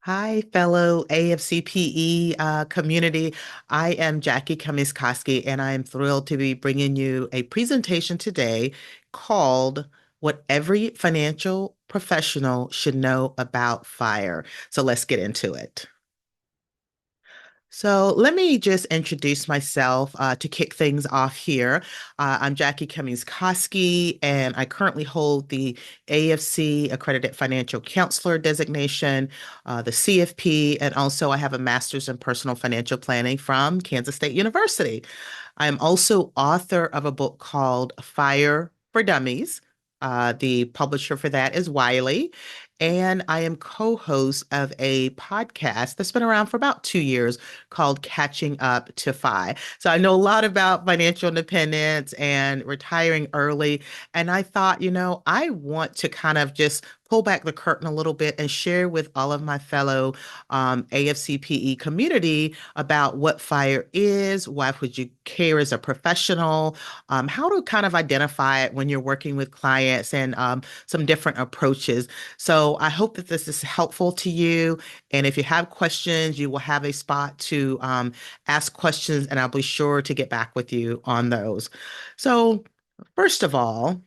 Hi, fellow AFCPE community. I am Jackie Kamiskowski, and I am thrilled to be bringing you a presentation today called What Every Financial Professional Should Know About FIRE. So let's get into it. So let me just introduce myself to kick things off here. I'm Jackie Kamiński, and I currently hold the AFC Accredited Financial Counselor designation, the CFP, and also I have a master's in personal financial planning from Kansas State University. I am also author of a book called Fire for Dummies. The publisher for that is Wiley. And I am co-host of a podcast that's been around for about 2 years called Catching Up to Fi. So I know a lot about financial independence and retiring early. And I thought, I want to kind of just pull back the curtain a little bit and share with all of my fellow AFCPE community about what FIRE is, why would you care as a professional, how to kind of identify it when you're working with clients, and some different approaches. So I hope that this is helpful to you. And if you have questions, you will have a spot to ask questions, and I'll be sure to get back with you on those. So, first of all,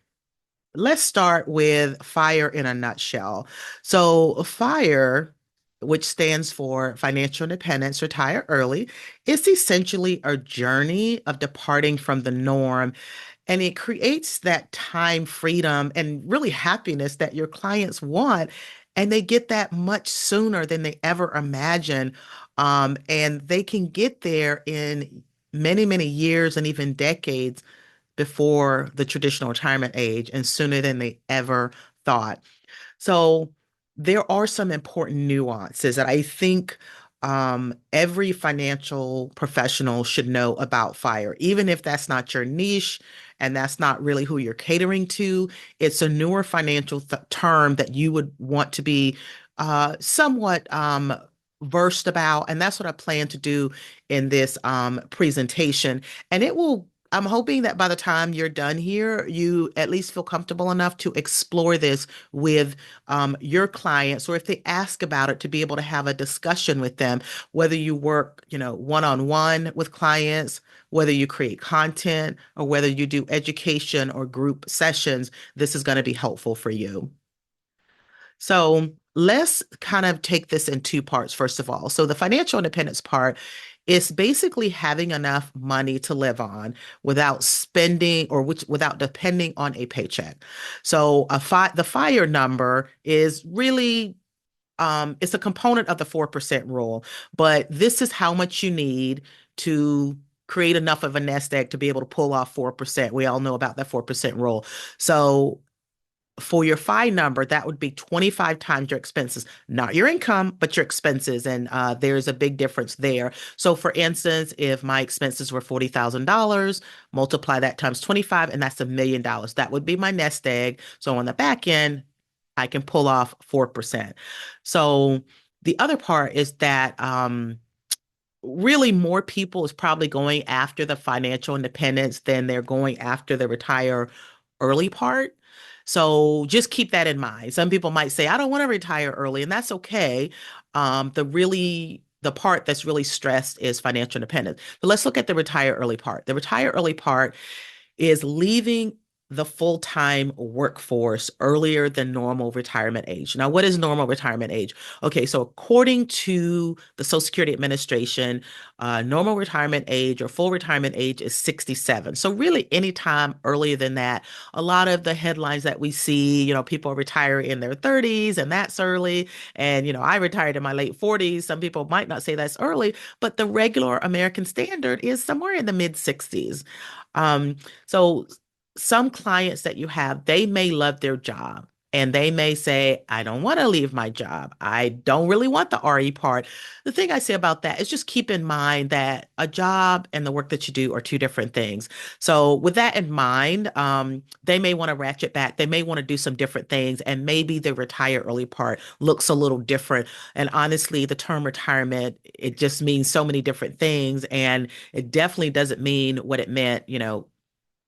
let's start with FIRE in a nutshell. So, FIRE, which stands for Financial Independence, Retire Early, is essentially a journey of departing from the norm, and it creates that time freedom and really happiness that your clients want. And they get that much sooner than they ever imagined. And they can get there in many, many years and even decades before the traditional retirement age and sooner than they ever thought. So there are some important nuances that I think every financial professional should know about FIRE, even if that's not your niche and that's not really who you're catering to. It's a newer financial term that you would want to be somewhat versed about. And that's what I plan to do in this presentation. And it will I'm hoping that by the time you're done here, you at least feel comfortable enough to explore this with your clients, or if they ask about it, to be able to have a discussion with them, whether you work, one-on-one with clients, whether you create content, or whether you do education or group sessions, this is going to be helpful for you. So let's kind of take this in two parts, first of all. So the financial independence part is basically having enough money to live on without spending or without depending on a paycheck. So the FIRE number is really it's a component of the 4% rule, but this is how much you need to create enough of a nest egg to be able to pull off 4%. We all know about that 4% rule. So for your FI number, that would be 25 times your expenses, not your income, but your expenses. And there's a big difference there. So, for instance, if my expenses were $40,000, multiply that times 25, and that's $1 million. That would be my nest egg. So, on the back end, I can pull off 4%. So, the other part is that really more people is probably going after the financial independence than they're going after the retire early part. So just keep that in mind. Some people might say, I don't want to retire early, and that's okay. The part that's really stressed is financial independence. But let's look at the retire early part. The retire early part is leaving the full-time workforce earlier than normal retirement age. Now, what is normal retirement age? Okay, so according to the Social Security Administration, normal retirement age or full retirement age is 67. So really any time earlier than that. A lot of the headlines that we see, people retire in their 30s and that's early. And, I retired in my late 40s. Some people might not say that's early, but the regular American standard is somewhere in the mid 60s. So some clients that you have, they may love their job and they may say, I don't want to leave my job. I don't really want the RE part. The thing I say about that is just keep in mind that a job and the work that you do are two different things. So with that in mind, they may want to ratchet back. They may want to do some different things, and maybe the retire early part looks a little different. And honestly, the term retirement, it just means so many different things. And it definitely doesn't mean what it meant,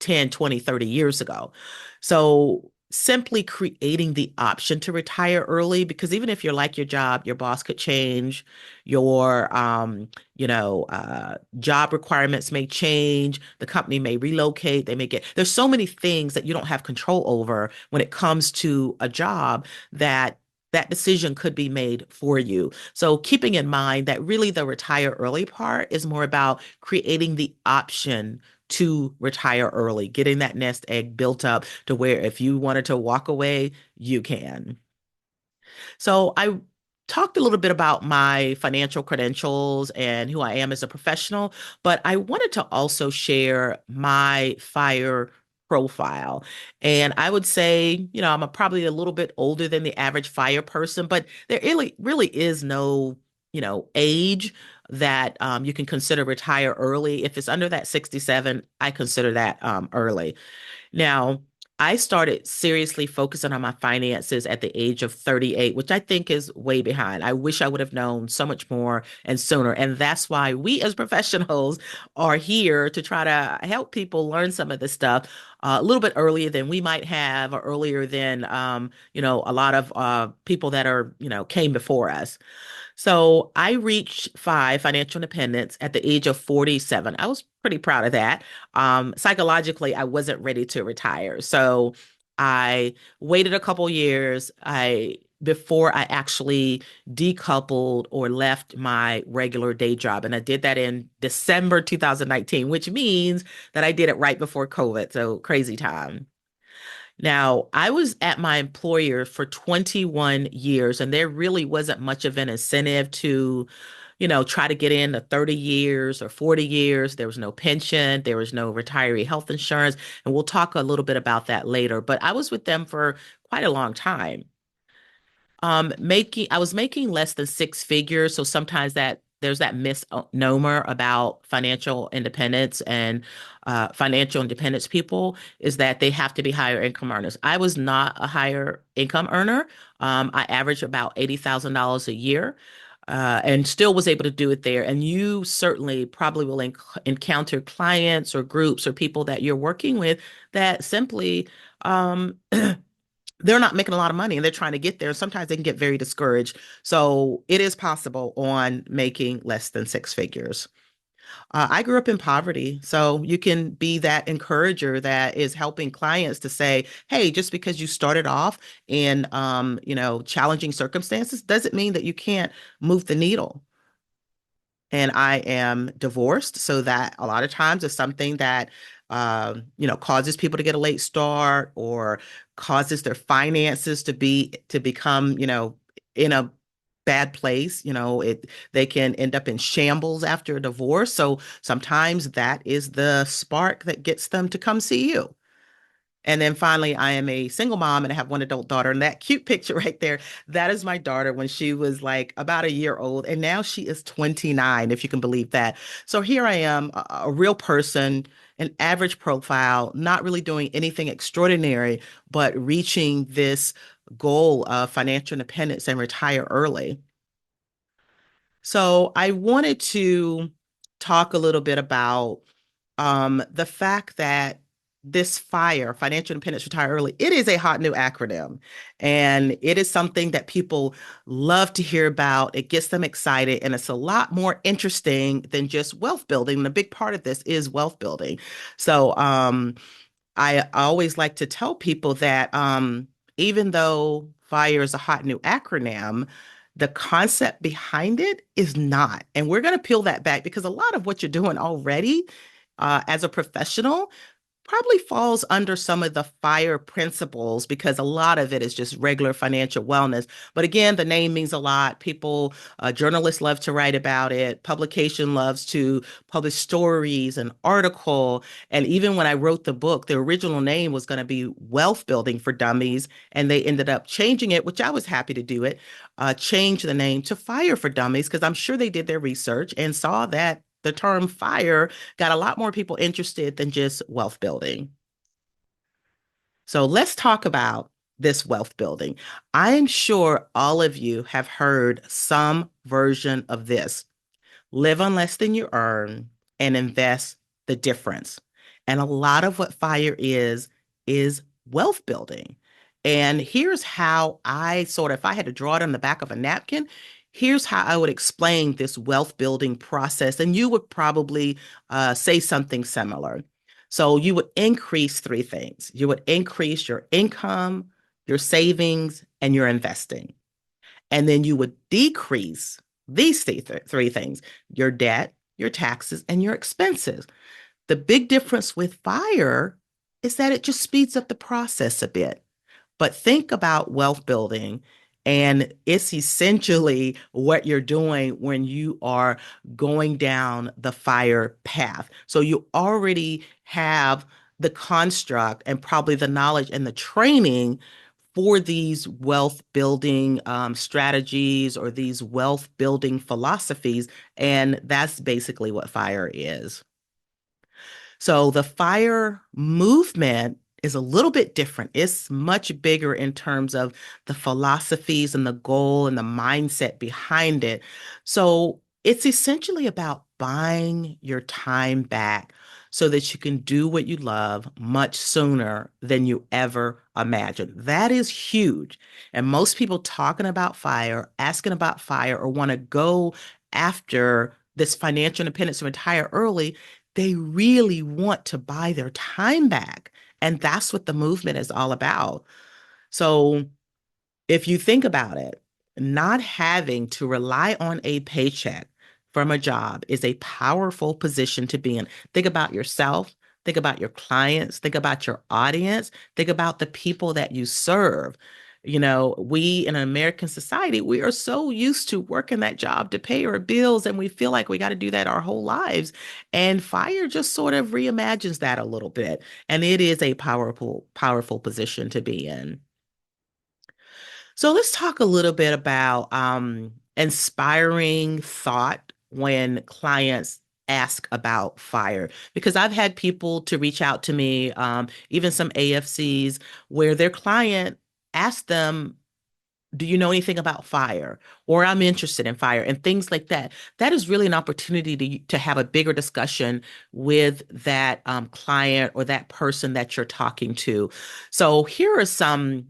10, 20, 30 years ago. So simply creating the option to retire early, because even if you're like your job, your boss could change, your job requirements may change, the company may relocate, they may get there's so many things that you don't have control over when it comes to a job that that decision could be made for you. So keeping in mind that really the retire early part is more about creating the option to retire early, getting that nest egg built up to where if you wanted to walk away, you can. So I talked a little bit about my financial credentials and who I am as a professional, but I wanted to also share my FIRE profile. And I would say, I'm probably a little bit older than the average FIRE person, but there really is no, age that you can consider retire early. If it's under that 67, I consider that early. Now, I started seriously focusing on my finances at the age of 38, which I think is way behind. I wish I would have known so much more and sooner. And that's why we as professionals are here to try to help people learn some of this stuff a little bit earlier than we might have, or earlier than, a lot of people that are, came before us. So I reached financial independence at the age of 47. I was pretty proud of that. Psychologically, I wasn't ready to retire. So I waited a couple years before I actually decoupled or left my regular day job. And I did that in December 2019, which means that I did it right before COVID. So crazy time. Now, I was at my employer for 21 years, and there really wasn't much of an incentive to, try to get in the 30 years or 40 years. There was no pension, there was no retiree health insurance, and we'll talk a little bit about that later. But I was with them for quite a long time. I was making less than six figures, so sometimes that there's that misnomer about financial independence and financial independence people is that they have to be higher income earners. I was not a higher income earner. I averaged about $80,000 a year. And still was able to do it there. And you certainly probably will encounter clients or groups or people that you're working with that simply they're not making a lot of money and they're trying to get there. Sometimes they can get very discouraged. So it is possible on making less than six figures. I grew up in poverty, so you can be that encourager that is helping clients to say, "Hey, just because you started off in, challenging circumstances, doesn't mean that you can't move the needle." And I am divorced, so that a lot of times is something that causes people to get a late start or causes their finances to become, in a bad place. They can end up in shambles after a divorce. So sometimes that is the spark that gets them to come see you. And then finally, I am a single mom and I have one adult daughter. And that cute picture right there, that is my daughter when she was like about a year old. And now she is 29, if you can believe that. So here I am, a real person, an average profile, not really doing anything extraordinary, but reaching this goal of financial independence and retire early. So I wanted to talk a little bit about the fact that this FIRE, Financial Independence Retire Early, it is a hot new acronym. And it is something that people love to hear about. It gets them excited, and it's a lot more interesting than just wealth building. And a big part of this is wealth building. So I always like to tell people that even though FIRE is a hot new acronym, the concept behind it is not. And we're going to peel that back because a lot of what you're doing already as a professional probably falls under some of the FIRE principles because a lot of it is just regular financial wellness. But again, the name means a lot. People, journalists love to write about it. Publication loves to publish stories and article. And even when I wrote the book, the original name was going to be Wealth Building for Dummies. And they ended up changing it, which I was happy to do it, change the name to FIRE for Dummies because I'm sure they did their research and saw that the term FIRE got a lot more people interested than just wealth building. So let's talk about this wealth building. I'm sure all of you have heard some version of this. Live on less than you earn and invest the difference. And a lot of what FIRE is wealth building. And here's how I sort of, if I had to draw it on the back of a napkin, here's how I would explain this wealth building process. And you would probably say something similar. So you would increase three things. You would increase your income, your savings, and your investing. And then you would decrease these three things, your debt, your taxes, and your expenses. The big difference with FIRE is that it just speeds up the process a bit. But think about wealth building, and it's essentially what you're doing when you are going down the FIRE path. So you already have the construct and probably the knowledge and the training for these wealth building strategies or these wealth building philosophies. And that's basically what FIRE is. So the FIRE movement is a little bit different. It's much bigger in terms of the philosophies and the goal and the mindset behind it. So it's essentially about buying your time back so that you can do what you love much sooner than you ever imagined. That is huge. And most people talking about FIRE, asking about FIRE, or want to go after this financial independence to retire early, they really want to buy their time back. And that's what the movement is all about. So if you think about it, not having to rely on a paycheck from a job is a powerful position to be in. Think about yourself, think about your clients, think about your audience, think about the people that you serve. You know, we in an American society, we are so used to working that job to pay our bills, and we feel like we got to do that our whole lives. And FIRE just sort of reimagines that a little bit. And it is a powerful position to be in. So let's talk a little bit about inspiring thought when clients ask about FIRE, because I've had people to reach out to me, even some AFCs, where their client asked them, do you know anything about FIRE? Or I'm interested in FIRE and things like that. That is really an opportunity to have a bigger discussion with that client or that person that you're talking to. So here are some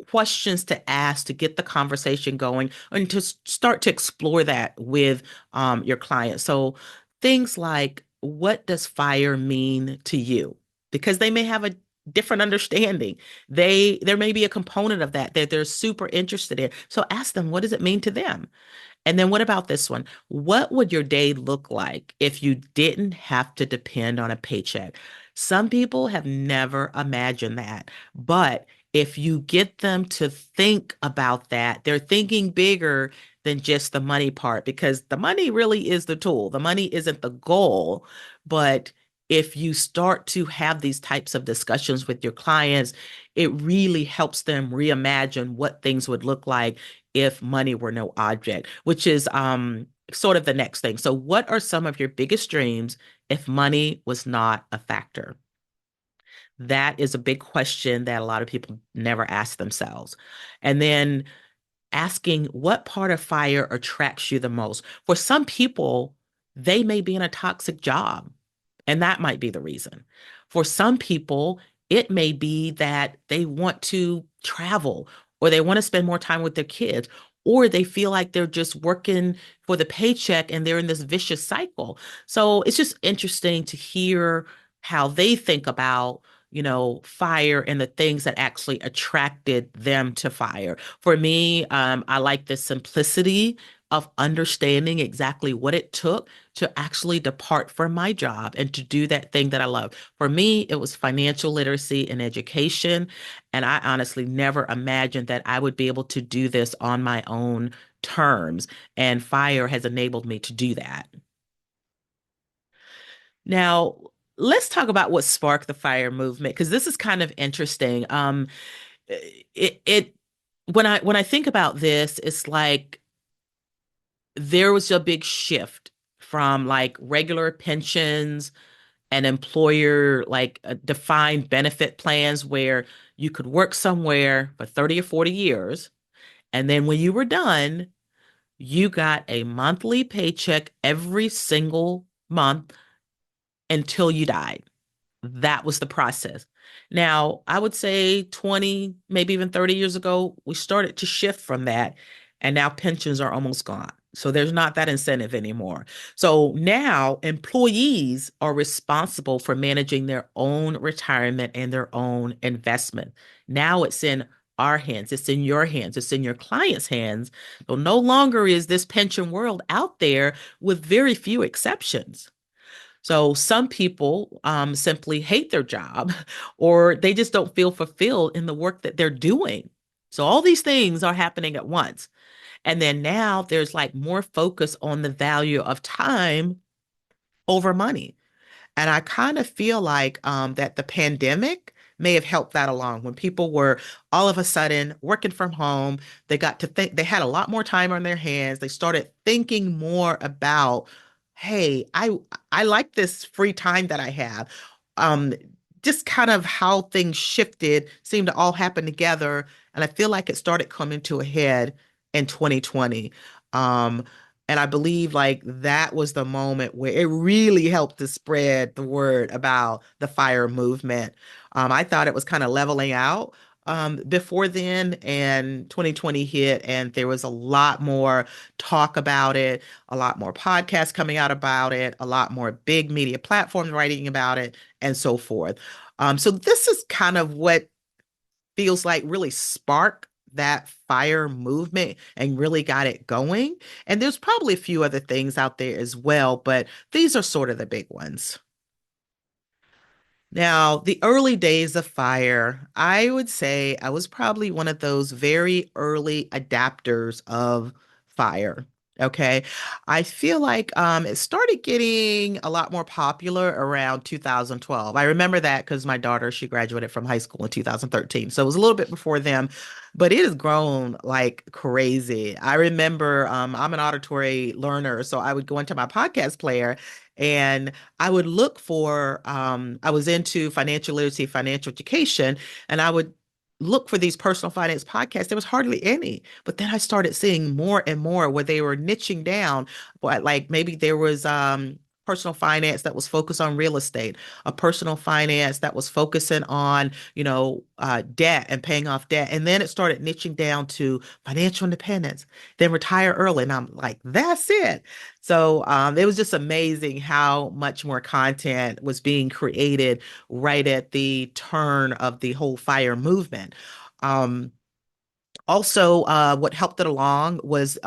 questions to ask to get the conversation going and to start to explore that with your client. So things like, what does FIRE mean to you? Because they may have a different understanding. There may be a component of that that they're super interested in. So ask them, what does it mean to them? And then what about this one? What would your day look like if you didn't have to depend on a paycheck? Some people have never imagined that, but if you get them to think about that, they're thinking bigger than just the money part, because the money really is the tool. The money isn't the goal. But if you start to have these types of discussions with your clients, it really helps them reimagine what things would look like if money were no object, which is sort of the next thing. So, what are some of your biggest dreams if money was not a factor? That is a big question that a lot of people never ask themselves. And then asking, what part of FIRE attracts you the most? For some people, they may be in a toxic job, and that might be the reason. For some people, it may be that they want to travel, or they want to spend more time with their kids, or they feel like they're just working for the paycheck and they're in this vicious cycle. So it's just interesting to hear how they think about, FIRE and the things that actually attracted them to FIRE. For me, I like the simplicity of understanding exactly what it took to actually depart from my job and to do that thing that I love. For me, it was financial literacy and education. And I honestly never imagined that I would be able to do this on my own terms. And FIRE has enabled me to do that. Now, let's talk about what sparked the FIRE movement, because this is kind of interesting. It when I think about this, it's like there was a big shift from like regular pensions and employer like defined benefit plans where you could work somewhere for 30 or 40 years, and then when you were done, you got a monthly paycheck every single month until you died. That was the process. Now, I would say 20, maybe even 30 years ago, we started to shift from that, and now pensions are almost gone. So there's not that incentive anymore. So now employees are responsible for managing their own retirement and their own investment. Now it's in our hands, it's in your hands, it's in your client's hands. So no longer is this pension world out there with very few exceptions. So some people simply hate their job or they just don't feel fulfilled in the work that they're doing. So all these things are happening at once. And then now there's like more focus on the value of time over money. And I kind of feel like that the pandemic may have helped that along when people were all of a sudden working from home. They got to think they had a lot more time on their hands. They started thinking more about, hey, I like this free time that I have. Um, just kind of how things shifted seemed to all happen together. And I feel like it started coming to a head in 2020. Um, and I believe like that was the moment where it really helped to spread the word about the FIRE movement. I thought it was kind of leveling out before then, and 2020 hit, and there was a lot more talk about it, a lot more podcasts coming out about it, a lot more big media platforms writing about it, and so forth. So this is kind of what feels like really spark that fire movement and really got it going. And there's probably a few other things out there as well, but these are sort of the big ones. Now, the early days of fire, I would say I was probably one of those very early adapters of fire. Okay. I feel like it started getting a lot more popular around 2012. I remember that because my daughter, she graduated from high school in 2013. So it was a little bit before them, but it has grown like crazy. I remember I'm an auditory learner, so I would go into my podcast player and I would look for, I was into financial literacy, financial education, and I would look for these personal finance podcasts. There was hardly any. But then I started seeing more and more where they were niching down. But like maybe there was personal finance that was focused on real estate, a personal finance that was focusing on, debt and paying off debt. And then it started niching down to financial independence, then retire early. And I'm like, that's it. So it was just amazing how much more content was being created right at the turn of the whole fire movement. Um, Also, what helped it along was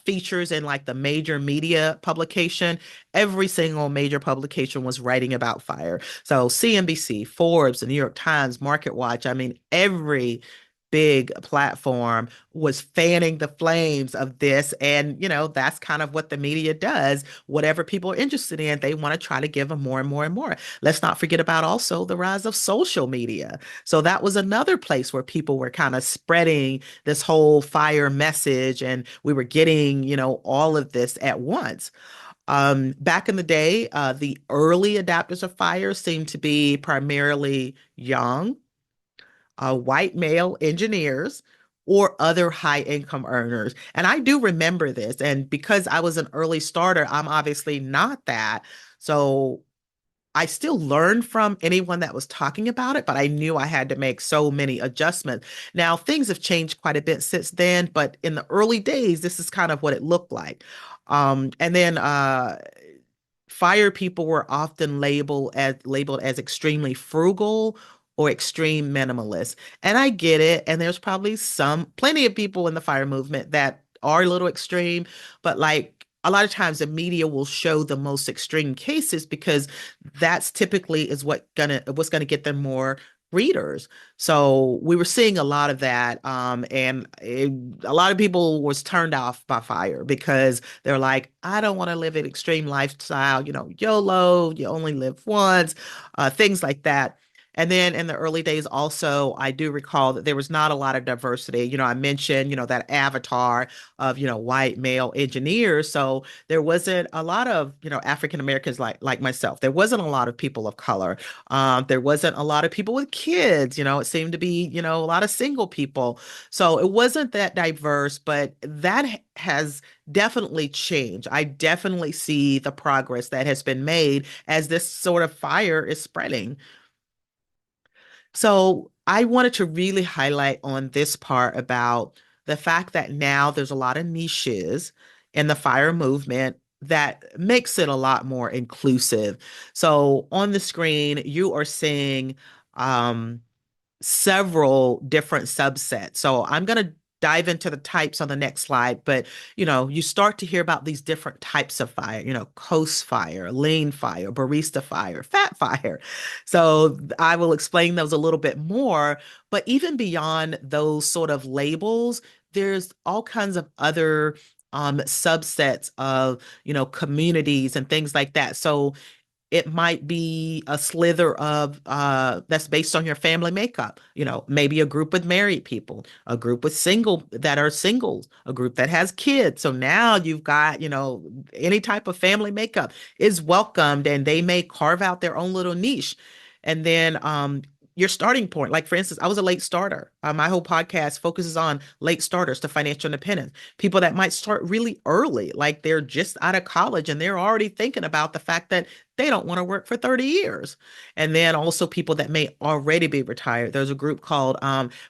features in like the major media publication. Every single major publication was writing about fire. So CNBC, Forbes, the New York Times, Market Watch. I mean, every big platform was fanning the flames of this. And, that's kind of what the media does. Whatever people are interested in, they want to try to give them more and more and more. Let's not forget about also the rise of social media. So that was another place where people were kind of spreading this whole fire message, and we were getting, all of this at once. Back in the day, the early adapters of fire seemed to be primarily young, white male engineers or other high income earners. And I do remember this. And because I was an early starter, I'm obviously not that. So I still learned from anyone that was talking about it, but I knew I had to make so many adjustments. Now, things have changed quite a bit since then, but in the early days, this is kind of what it looked like. And then fire people were often labeled as extremely frugal or extreme minimalist. And I get it. And there's probably plenty of people in the fire movement that are a little extreme, but like a lot of times the media will show the most extreme cases because that's typically is what's gonna get them more readers. So we were seeing a lot of that, a lot of people was turned off by fire because they're like, I don't want to live an extreme lifestyle, YOLO, you only live once, things like that. And then in the early days, also, I do recall that there was not a lot of diversity. I mentioned, that avatar of, white male engineers. So there wasn't a lot of, African Americans like myself. There wasn't a lot of people of color. There wasn't a lot of people with kids. It seemed to be, a lot of single people. So it wasn't that diverse, but that has definitely changed. I definitely see the progress that has been made as this sort of fire is spreading. So I wanted to really highlight on this part about the fact that now there's a lot of niches in the fire movement that makes it a lot more inclusive. So on the screen, you are seeing um, several different subsets. So I'm going to dive into the types on the next slide, but you start to hear about these different types of fire, coast fire, lean fire, barista fire, fat fire. So I will explain those a little bit more, but even beyond those sort of labels, there's all kinds of other subsets of, communities and things like that. So it might be a slither of that's based on your family makeup. Maybe a group with married people, a group with single that are singles, a group that has kids. So now you've got, any type of family makeup is welcomed, and they may carve out their own little niche. And then your starting point, like for instance, I was a late starter. My whole podcast focuses on late starters to financial independence, people that might start really early, like they're just out of college and they're already thinking about the fact that they don't want to work for 30 years. And then also people that may already be retired. There's a group called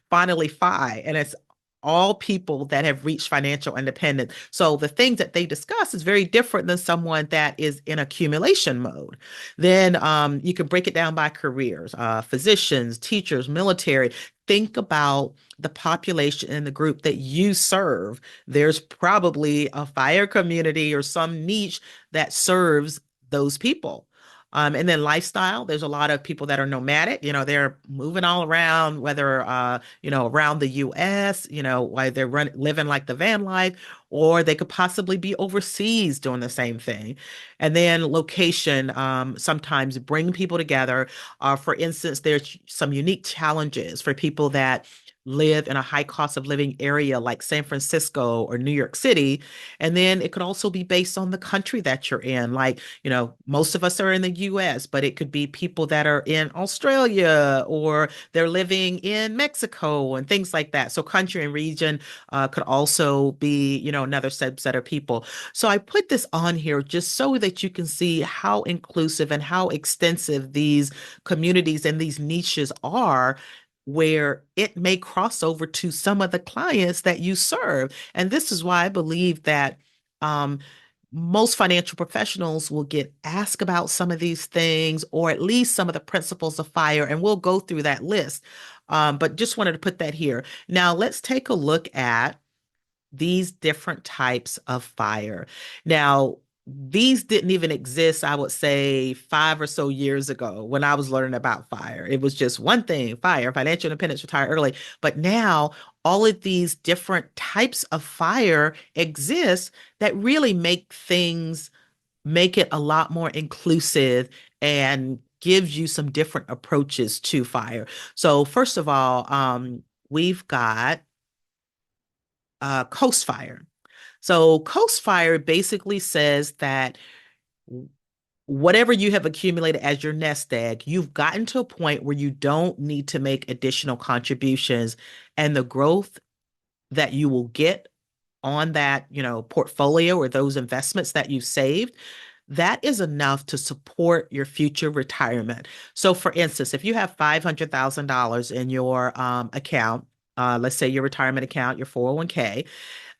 Finally Fi, and it's all people that have reached financial independence. So the things that they discuss is very different than someone that is in accumulation mode. Then you can break it down by careers, physicians, teachers, military. Think about the population in the group that you serve. There's probably a fire community or some niche that serves those people. And then lifestyle, there's a lot of people that are nomadic, they're moving all around, whether, around the US, while they're living like the van life, or they could possibly be overseas doing the same thing. And then location, sometimes bring people together. For instance, there's some unique challenges for people that live in a high cost of living area like San Francisco or New York City. And then it could also be based on the country that you're in. Like, most of us are in the US, but it could be people that are in Australia or they're living in Mexico and things like that. So country and region could also be, another subset of people. So I put this on here just so that you can see how inclusive and how extensive these communities and these niches are, where it may cross over to some of the clients that you serve. And this is why I believe that um, most financial professionals will get asked about some of these things, or at least some of the principles of FIRE, and we'll go through that list. But just wanted to put that here. Now, let's take a look at these different types of fire. Now, these didn't even exist, I would say, 5 or so years ago when I was learning about fire. It was just one thing, fire, financial independence, retire early. But now all of these different types of fire exist that really make it a lot more inclusive and gives you some different approaches to fire. So first of all, we've got coast fire. So coast fire basically says that whatever you have accumulated as your nest egg, you've gotten to a point where you don't need to make additional contributions, and the growth that you will get on that, portfolio or those investments that you've saved, that is enough to support your future retirement. So for instance, if you have $500,000 in your account, let's say your retirement account, your 401k,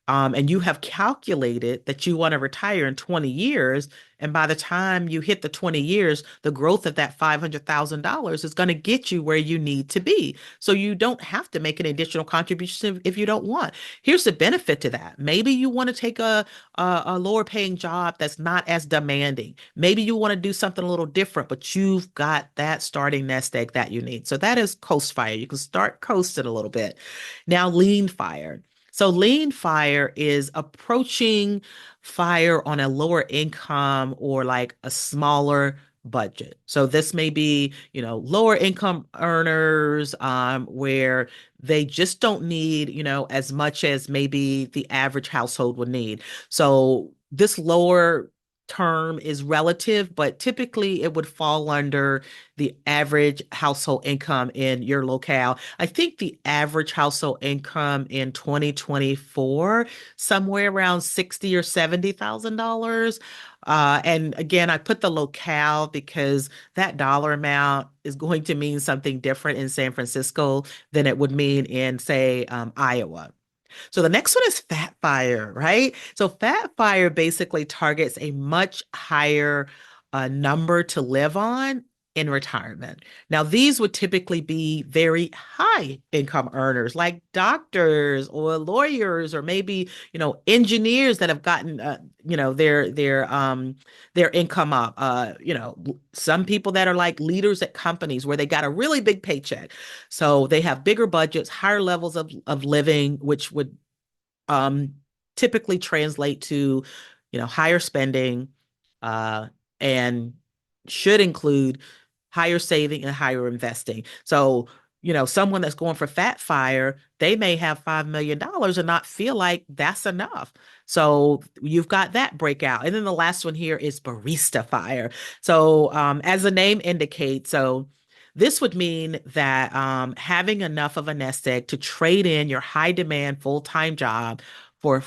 and you have calculated that you want to retire in 20 years, and by the time you hit the 20 years, the growth of that $500,000 is going to get you where you need to be. So you don't have to make an additional contribution if you don't want. Here's the benefit to that. Maybe you want to take a lower paying job that's not as demanding. Maybe you want to do something a little different, but you've got that starting nest egg that you need. So that is coast fire. You can start coasting a little bit. Now, lean fire. So lean fire is approaching fire on a lower income or like a smaller budget. So this may be, lower income earners, where they just don't need, as much as maybe the average household would need. So this lower term is relative, but typically it would fall under the average household income in your locale. I think the average household income in 2024 somewhere around 60 or $70,000. And again, I put the locale because that dollar amount is going to mean something different in San Francisco than it would mean in, say, Iowa. So the next one is Fat-Fire, right? So Fat-Fire basically targets a much higher number to live on in retirement. Now, these would typically be very high income earners like doctors or lawyers or maybe, engineers that have gotten, their income up. Some people that are like leaders at companies where they got a really big paycheck. So they have bigger budgets, higher levels of living, which would um, typically translate to, higher spending, uh, and should include higher saving and higher investing. So, someone that's going for Fat-Fire, they may have $5 million and not feel like that's enough. So you've got that breakout. And then the last one here is Barista Fire. So as the name indicates, so this would mean that having enough of a nest egg to trade in your high demand full-time job for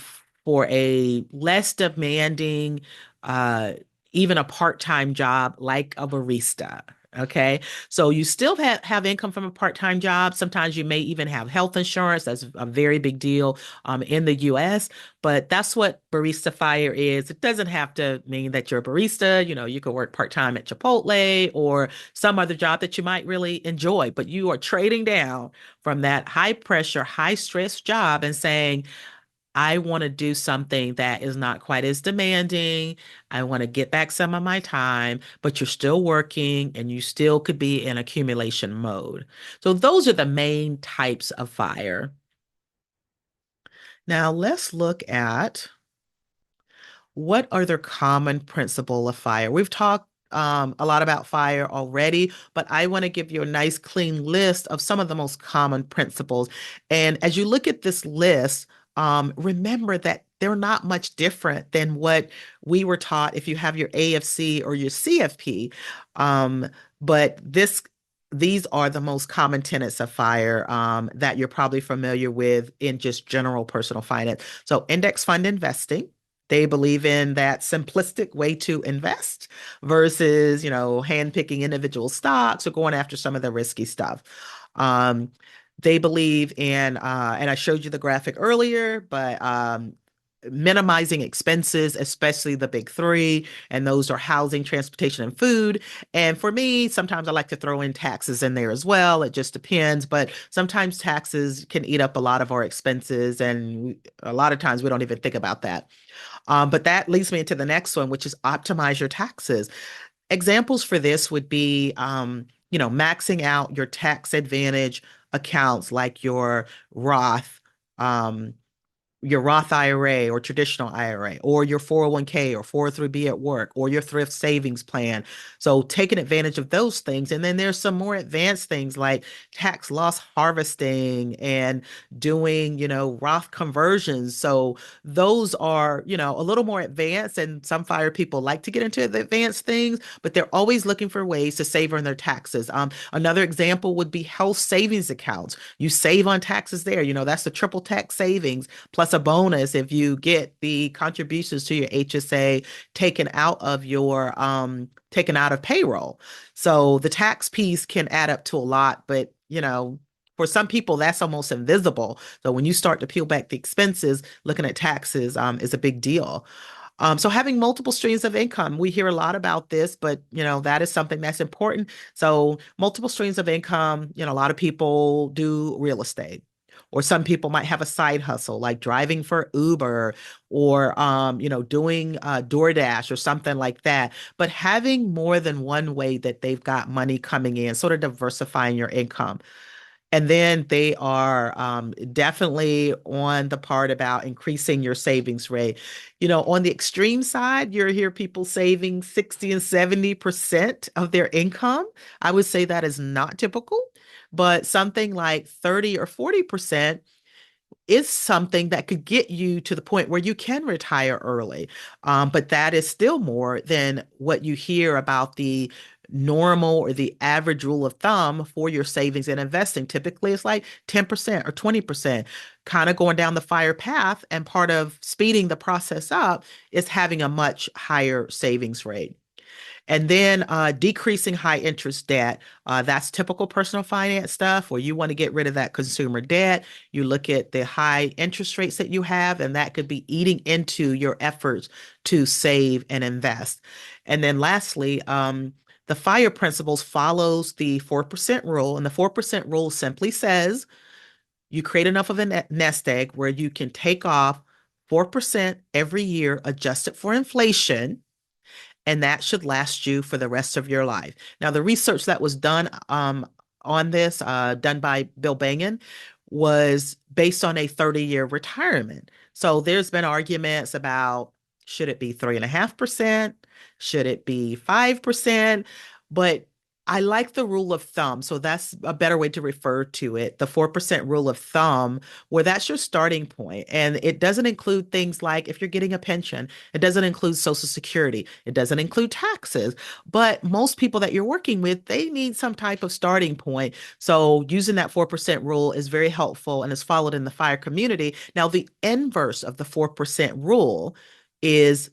for a less demanding, uh, even a part-time job like a barista. Okay. So you still have income from a part-time job. Sometimes you may even have health insurance. That's a very big deal in the US, but that's what Barista Fire is. It doesn't have to mean that you're a barista. You could work part-time at Chipotle or some other job that you might really enjoy, but you are trading down from that high pressure, high stress job and saying, I want to do something that is not quite as demanding. I want to get back some of my time, but you're still working and you still could be in accumulation mode. So those are the main types of fire. Now let's look at what are the common principle of fire? We've talked a lot about fire already, but I want to give you a nice clean list of some of the most common principles. And as you look at this list, remember that they're not much different than what we were taught if you have your AFC or your CFP. Um, but these are the most common tenets of fire that you're probably familiar with in just general personal finance. So index fund investing. They believe in that simplistic way to invest versus, handpicking individual stocks or going after some of the risky stuff. Um, they believe in, and I showed you the graphic earlier, but minimizing expenses, especially the big three, and those are housing, transportation, and food. And for me, sometimes I like to throw in taxes in there as well. It just depends, but sometimes taxes can eat up a lot of our expenses, and a lot of times we don't even think about that. But that leads me into the next one, which is optimize your taxes. Examples for this would be, maxing out your tax advantage accounts like um, your Roth IRA or traditional IRA, or your 401k or 403b at work, or your thrift savings plan. So taking advantage of those things. And then there's some more advanced things like tax loss harvesting and doing, Roth conversions. So those are, a little more advanced, and some fire people like to get into the advanced things, but they're always looking for ways to save on their taxes. Another example would be health savings accounts. You save on taxes there. That's the triple tax savings plus a bonus if you get the contributions to your HSA taken out of payroll. So the tax piece can add up to a lot, but for some people that's almost invisible. So when you start to peel back the expenses, looking at taxes is a big deal. So having multiple streams of income, we hear a lot about this, but that is something that's important. So multiple streams of income, a lot of people do real estate. Or some people might have a side hustle like driving for Uber or doing DoorDash or something like that. But having more than one way that they've got money coming in, sort of diversifying your income. And then they are definitely on the part about increasing your savings rate. On the extreme side, you hear people saving 60 and 70% of their income. I would say that is not typical, but something like 30 or 40%, is something that could get you to the point where you can retire early. But that is still more than what you hear about the normal or the average rule of thumb for your savings and investing. Typically, it's like 10% or 20%, kind of going down the FIRE path. And part of speeding the process up is having a much higher savings rate. And then decreasing high interest debt. That's typical personal finance stuff where you want to get rid of that consumer debt. You look at the high interest rates that you have, and that could be eating into your efforts to save and invest. And then lastly, the FIRE principles follows the 4% rule. And the 4% rule simply says you create enough of a nest egg where you can take off 4% every year adjusted for inflation, and that should last you for the rest of your life. Now, the research that was done on this, done by Bill Bangan, was based on a 30-year retirement. So there's been arguments about should it be 3.5%? Should it be 5%? But I like the rule of thumb. So that's a better way to refer to it, the 4% rule of thumb, where that's your starting point. And it doesn't include things like if you're getting a pension, it doesn't include Social Security, it doesn't include taxes. But most people that you're working with, they need some type of starting point. So using that 4% rule is very helpful and is followed in the FIRE community. Now, the inverse of the 4% rule is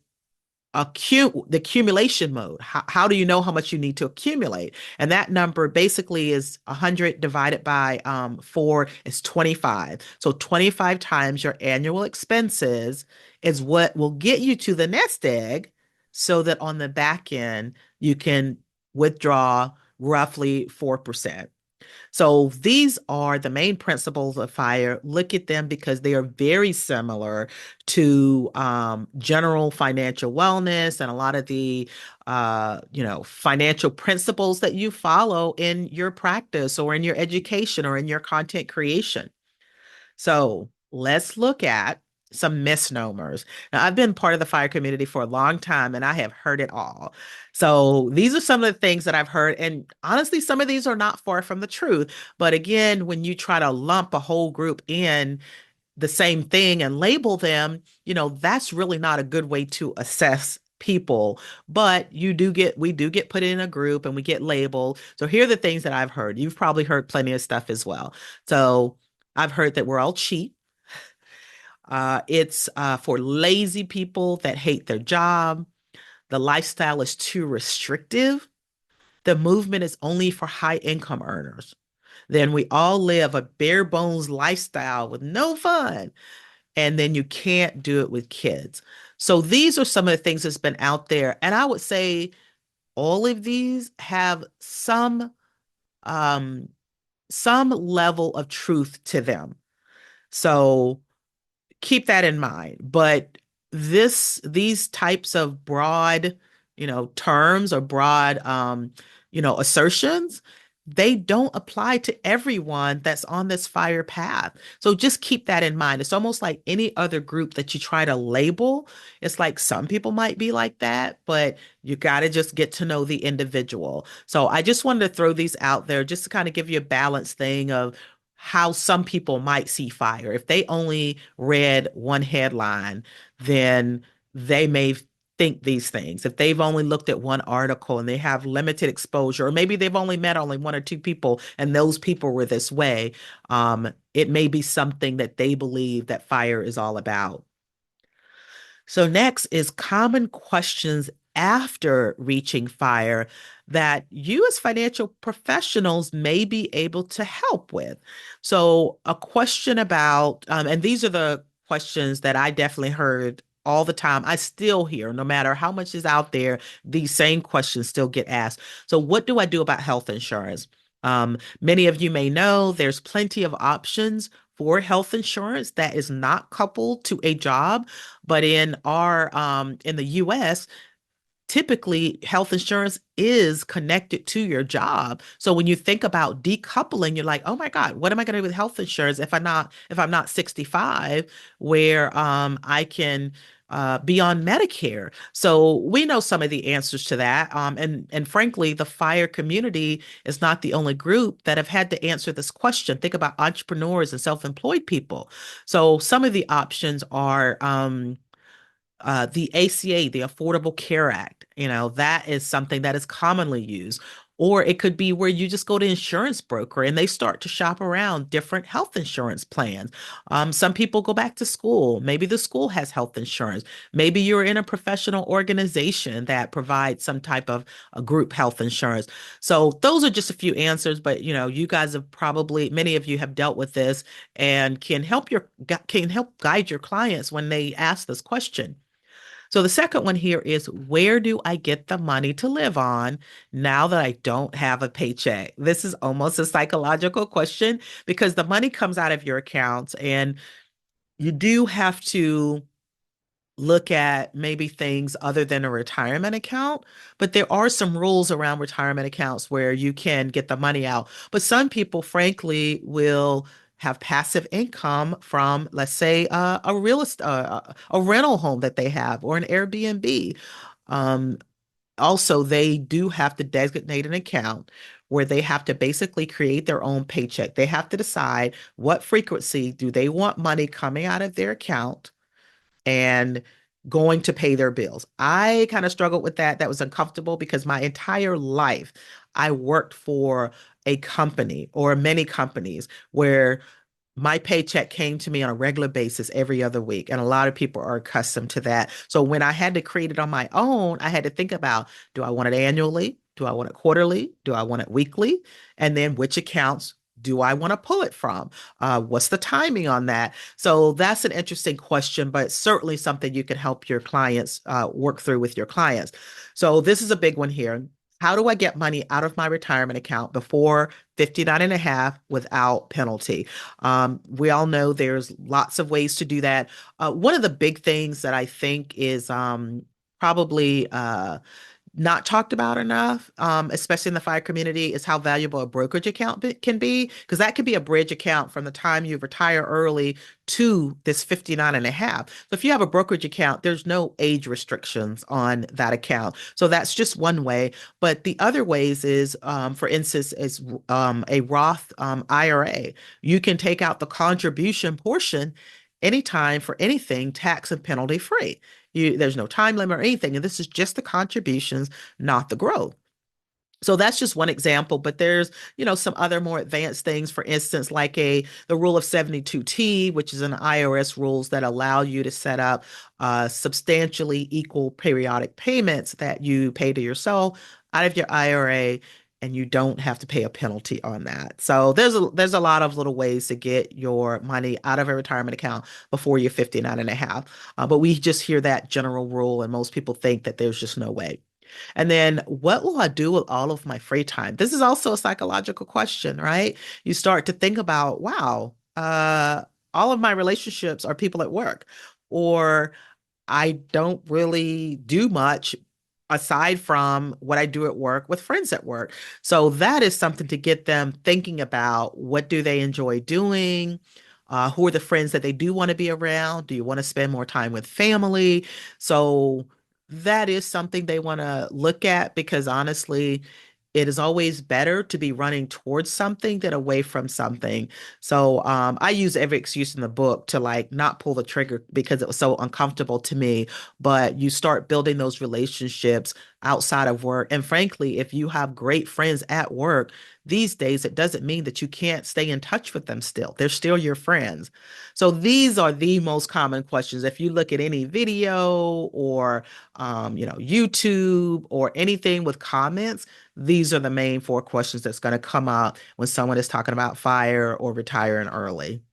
the accumulation mode. How do you know how much you need to accumulate? And that number basically is 100 divided by 4 is 25. So 25 times your annual expenses is what will get you to the nest egg so that on the back end, you can withdraw roughly 4%. So these are the main principles of FIRE. Look at them because they are very similar to general financial wellness and a lot of the financial principles that you follow in your practice or in your education or in your content creation. So let's look at some misnomers. Now, I've been part of the FIRE community for a long time and I have heard it all. So these are some of the things that I've heard. And honestly, some of these are not far from the truth. But again, when you try to lump a whole group in the same thing and label them, that's really not a good way to assess people. But we do get put in a group and we get labeled. So here are the things that I've heard. You've probably heard plenty of stuff as well. So I've heard that we're all cheap. It's for lazy people that hate their job. The lifestyle is too restrictive. The movement is only for high income earners. Then we all live a bare bones lifestyle with no fun. And then you can't do it with kids. So these are some of the things that's been out there. And I would say all of these have um, some level of truth to them. So keep that in mind. But these types of broad, terms or broad, assertions, they don't apply to everyone that's on this FIRE path. So just keep that in mind. It's almost like any other group that you try to label. It's like some people might be like that, but you got to just get to know the individual. So I just wanted to throw these out there just to kind of give you a balanced thing of how some people might see FIRE. If they only read one headline, then they may think these things. If they've only looked at one article and they have limited exposure, or maybe they've only met only one or two people and those people were this way, it may be something that they believe that FIRE is all about. So next is common questions after reaching FIRE that you as financial professionals may be able to help with. So a question about, and these are the questions that I definitely heard all the time. I still hear, no matter how much is out there, these same questions still get asked. So what do I do about health insurance? Many of you may know there's plenty of options for health insurance that is not coupled to a job, but in the US, typically health insurance is connected to your job. So when you think about decoupling, you're like, oh my God, what am I going to do with health insurance if I'm not 65, where I can be on Medicare? So we know some of the answers to that. And frankly, the FIRE community is not the only group that have had to answer this question. Think about entrepreneurs and self-employed people. So some of the options are the ACA, the Affordable Care Act, that is something that is commonly used. Or it could be where you just go to insurance broker and they start to shop around different health insurance plans. Some people go back to school. Maybe the school has health insurance. Maybe you're in a professional organization that provides some type of a group health insurance. So those are just a few answers, but you guys have probably, many of you have dealt with this and can help guide your clients when they ask this question. So the second one here is, where do I get the money to live on now that I don't have a paycheck? This is almost a psychological question because the money comes out of your accounts and you do have to look at maybe things other than a retirement account, but there are some rules around retirement accounts where you can get the money out. But some people, frankly, will have passive income from, let's say, a rental home that they have or an Airbnb. Um, Also, they do have to designate an account where they have to basically create their own paycheck. They have to decide what frequency do they want money coming out of their account and going to pay their bills. I kind of struggled with that. That was uncomfortable because my entire life I worked for a company or many companies where my paycheck came to me on a regular basis every other week. And a lot of people are accustomed to that. So when I had to create it on my own, I had to think about, do I want it annually? Do I want it quarterly? Do I want it weekly? And then which accounts do I want to pull it from? What's the timing on that? So that's an interesting question, but certainly something you can help your clients work through with your clients. So this is a big one here. How do I get money out of my retirement account before 59 and a half without penalty? We all know there's lots of ways to do that. One of the big things that I think is probably not talked about enough, especially in the FIRE community, is how valuable a brokerage account can be, because that could be a bridge account from the time you retire early to this 59 and a half. So if you have a brokerage account, there's no age restrictions on that account. So that's just one way. But the other ways is, for instance, is a Roth IRA. You can take out the contribution portion anytime for anything tax and penalty free. There's no time limit or anything. And this is just the contributions, not the growth. So that's just one example, but there's, some other more advanced things, for instance, like the rule of 72T, which is an IRS rules that allow you to set up substantially equal periodic payments that you pay to yourself out of your IRA, and you don't have to pay a penalty on that. So there's a lot of little ways to get your money out of a retirement account before you're 59 and a half. But we just hear that general rule, and most people think that there's just no way. And then what will I do with all of my free time? This is also a psychological question, right? You start to think about, wow, all of my relationships are people at work, or I don't really do much aside from what I do at work with friends at work. So that is something to get them thinking about, what do they enjoy doing? Who are the friends that they do want to be around? Do you want to spend more time with family? So that is something they want to look at, because honestly, it is always better to be running towards something than away from something. So I use every excuse in the book to like not pull the trigger because it was so uncomfortable to me. But you start building those relationships outside of work. And frankly, if you have great friends at work these days, it doesn't mean that you can't stay in touch with them still. They're still your friends. So these are the most common questions. If you look at any video or YouTube or anything with comments, these are the main four questions that's going to come up when someone is talking about FIRE or retiring early.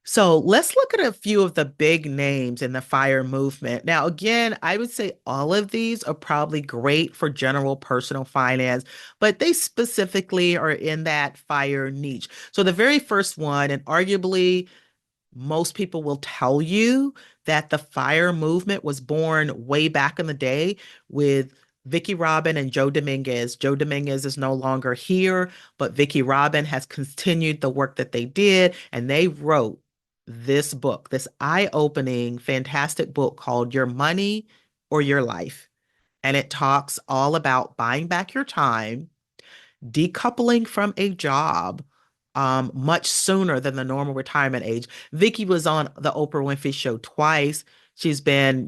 So let's look at a few of the big names in the FIRE movement. Now, again, I would say all of these are probably great for general personal finance, but they specifically are in that FIRE niche. So the very first one, and arguably Most people will tell you that the FIRE movement was born way back in the day with Vicky Robin and Joe Dominguez. Joe Dominguez is no longer here, but Vicky Robin has continued the work that they did, and they wrote this book, this eye-opening, fantastic book called Your Money or Your Life. And it talks all about buying back your time, decoupling from a job much sooner than the normal retirement age. Vicky was on the Oprah Winfrey Show twice. She's been,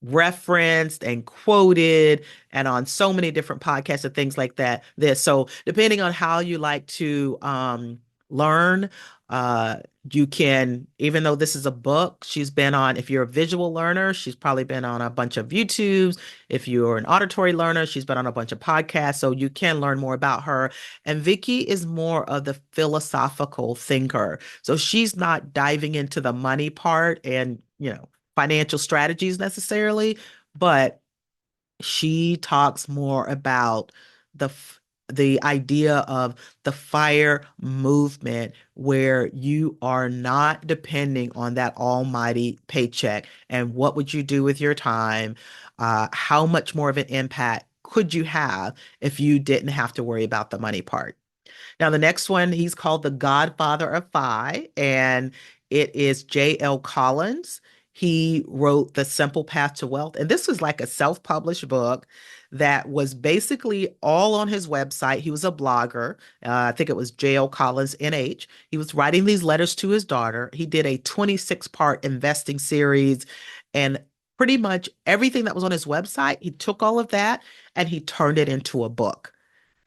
referenced and quoted and on so many different podcasts and things like that. So depending on how you like to learn, uh, you can, even though this is a book, she's been on, if you're a visual learner, she's probably been on a bunch of YouTubes. If you're an auditory learner, she's been on a bunch of podcasts, so you can learn more about her. And Vicky is more of the philosophical thinker. So she's not diving into the money part and, financial strategies necessarily, but she talks more about the idea of the FIRE movement where you are not depending on that almighty paycheck. And what would you do with your time? How much more of an impact could you have if you didn't have to worry about the money part? Now, the next one, he's called the Godfather of Phi, and it is J.L. Collins. He wrote The Simple Path to Wealth, and this was like a self-published book that was basically all on his website. He was a blogger. I think it was J.L. Collins NH. He was writing these letters to his daughter. He did a 26-part investing series, and pretty much everything that was on his website, he took all of that and he turned it into a book.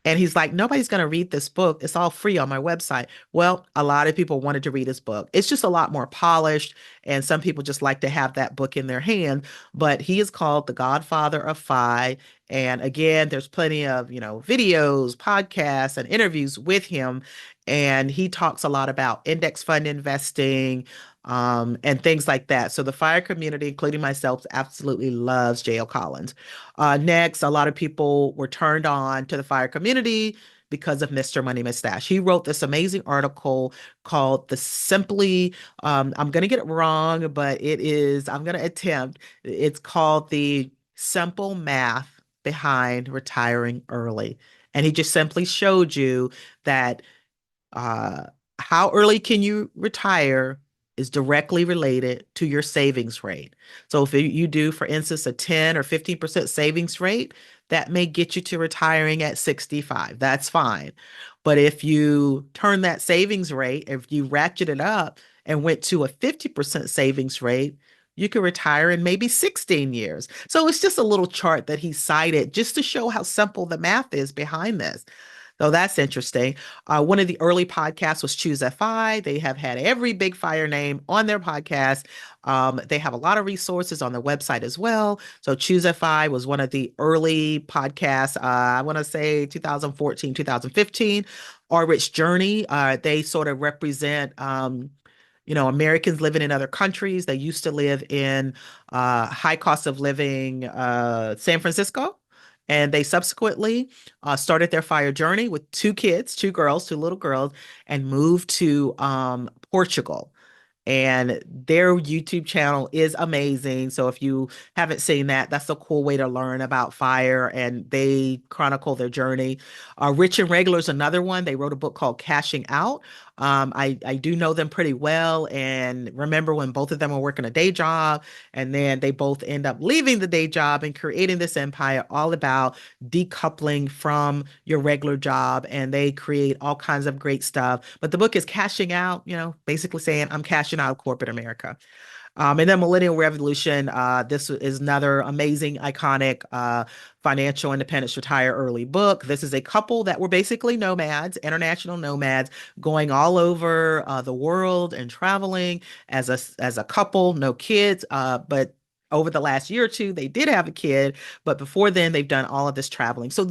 And he's like, nobody's going to read this book. It's all free on my website. Well, a lot of people wanted to read his book. It's just a lot more polished, and some people just like to have that book in their hand. But he is called the Godfather of Phi. And again, there's plenty of, videos, podcasts, and interviews with him. And he talks a lot about index fund investing, and things like that. So the FIRE community, including myself, absolutely loves J.L. Collins. Next, a lot of people were turned on to the FIRE community because of Mr. Money Mustache. He wrote this amazing article called The Simply, I'm going to get it wrong, but I'm going to attempt. It's called The Simple Math Behind Retiring Early. And he just simply showed you that uh, how early can you retire is directly related to your savings rate. So if you do, for instance, a 10 or 15% savings rate, that may get you to retiring at 65. That's fine. But if you turn that savings rate, if you ratchet it up and went to a 50% savings rate, you could retire in maybe 16 years. So it's just a little chart that he cited just to show how simple the math is behind this. So that's interesting. One of the early podcasts was Choose FI. They have had every big fire name on their podcast. They have a lot of resources on their website as well. So Choose FI was one of the early podcasts, I want to say 2014, 2015. Our Rich Journey, they sort of represent Americans living in other countries. They used to live in high cost of living San Francisco. And they subsequently started their fire journey with two kids, two girls, two little girls, and moved to Portugal. And their YouTube channel is amazing. So if you haven't seen that, that's a cool way to learn about fire. And they chronicle their journey. Rich and Regular is another one. They wrote a book called Cashing Out. I do know them pretty well, and remember when both of them were working a day job, and then they both end up leaving the day job and creating this empire all about decoupling from your regular job, and they create all kinds of great stuff. But the book is Cashing Out, basically saying I'm cashing out of corporate America. And then Millennial Revolution, this is another amazing, iconic financial independence, retire early book. This is a couple that were basically nomads, international nomads, going all over the world and traveling as a couple, no kids, but over the last year or two, they did have a kid, but before then, they've done all of this traveling. So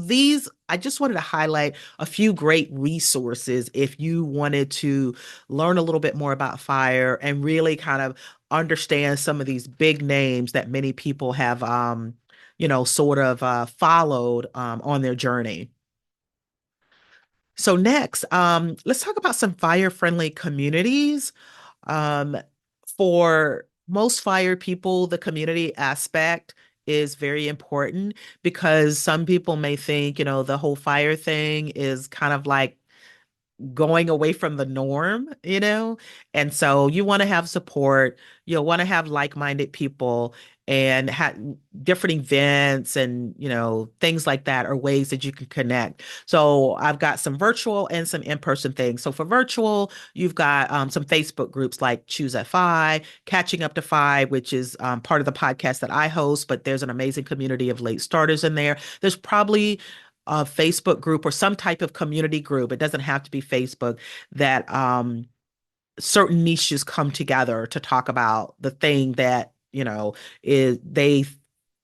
I just wanted to highlight a few great resources if you wanted to learn a little bit more about fire and really kind of understand some of these big names that many people have, sort of followed on their journey. So next, let's talk about some fire-friendly communities. Um, for most fire people, the community aspect is very important because some people may think, the whole fire thing is kind of like going away from the norm. And so you want to have support, you want to have like-minded people and different events and, things like that are ways that you can connect. So I've got some virtual and some in-person things. So for virtual, you've got some Facebook groups like Choose FI, Catching Up to Fi, which is part of the podcast that I host, but there's an amazing community of late starters in there. There's probably a Facebook group or some type of community group. It doesn't have to be Facebook that certain niches come together to talk about the thing that, is they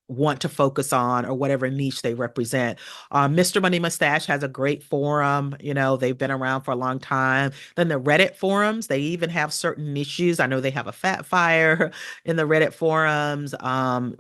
want to focus on or whatever niche they represent. Mr. Money Mustache has a great forum. They've been around for a long time. Then the Reddit forums, they even have certain niches. I know they have a fat fire in the Reddit forums,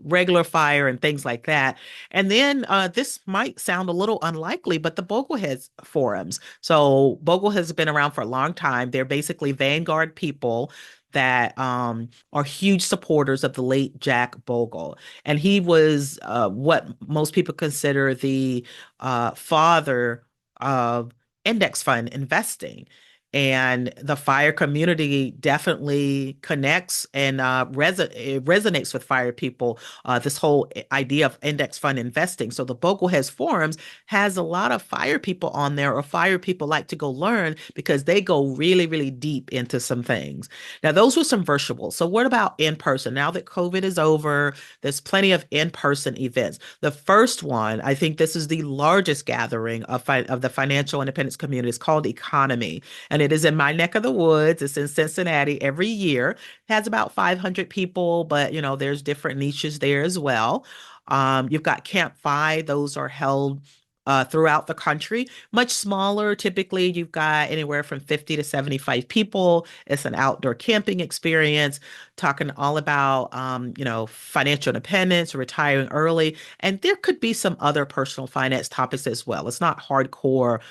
regular fire and things like that. And then this might sound a little unlikely, but the Bogleheads forums. So Bogle has been around for a long time. They're basically vanguard people that are huge supporters of the late Jack Bogle. And he was what most people consider the father of index fund investing. And the fire community definitely connects and it resonates with fire people, this whole idea of index fund investing. So the Bogleheads Forums has a lot of fire people on there, or fire people like to go learn because they go really, really deep into some things. Now, those were some virtual. So what about in person? Now that COVID is over, there's plenty of in-person events. The first one, I think this is the largest gathering of the financial independence community. It's called Economy, and it is in my neck of the woods. It's in Cincinnati every year. It has about 500 people, but there's different niches there as well. You've got Camp FI. Those are held throughout the country. Much smaller. Typically, you've got anywhere from 50 to 75 people. It's an outdoor camping experience, talking all about, financial independence, retiring early. And there could be some other personal finance topics as well. It's not hardcore,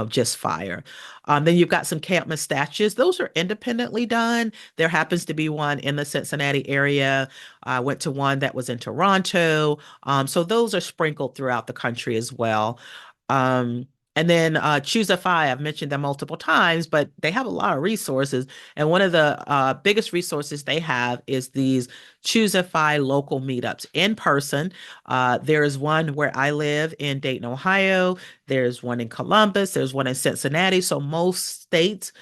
just fire. Then you've got some Camp Mustaches. Those are independently done. There happens to be one in the Cincinnati area. I went to one that was in Toronto. So those are sprinkled throughout the country as well. Um, and then Choose FI, I've mentioned them multiple times, but they have a lot of resources. And one of the biggest resources they have is these Choose FI local meetups in person. There is one where I live in Dayton, Ohio. There's one in Columbus. There's one in Cincinnati. So most states